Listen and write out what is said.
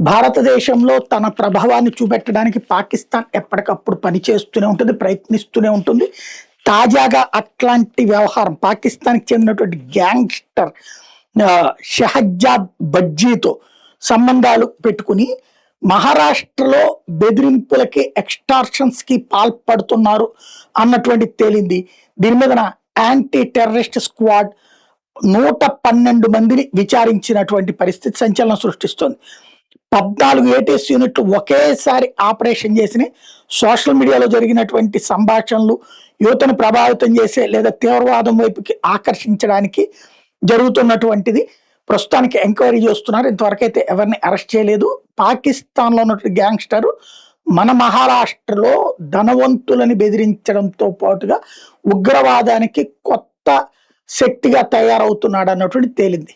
భారతదేశంలో తన ప్రభావాన్ని చూపెట్టడానికి పాకిస్తాన్ ఎప్పటికప్పుడు పనిచేస్తూనే ఉంటుంది, ప్రయత్నిస్తూనే ఉంటుంది. తాజాగా అట్లాంటి వ్యవహారం పాకిస్తాన్‌కి చెందినటువంటి గ్యాంగ్‌స్టర్ షహజాద్ భజ్జీతో సంబంధాలు పెట్టుకుని మహారాష్ట్రలో బెదిరింపులకి, ఎక్స్‌టార్షన్స్‌కి పాల్పడుతున్నారు అన్నటువంటిది తేలింది. దీని మీదన యాంటీ టెర్రరిస్ట్ స్క్వాడ్ 112 మందిని విచారించినటువంటి పరిస్థితి సంచలనం సృష్టిస్తోంది. 14 ఏటీఎస్ యూనిట్లు ఒకేసారి ఆపరేషన్ చేసినాయి. సోషల్ మీడియాలో జరిగినటువంటి సంభాషణలు యువతను ప్రభావితం చేసే లేదా తీవ్రవాదం వైపుకి ఆకర్షించడానికి జరుగుతున్నటువంటిది. ప్రస్తుతానికి ఎంక్వైరీ చేస్తున్నారు. ఇంతవరకైతే ఎవరిని అరెస్ట్ చేయలేదు. పాకిస్తాన్‌లో ఉన్నటువంటి గ్యాంగ్‌స్టర్ మన మహారాష్ట్రలో ధనవంతులని బెదిరించడంతో పాటుగా ఉగ్రవాదానికి కొత్త శక్తిగా తయారవుతున్నాడు అన్నటువంటిది తేలింది.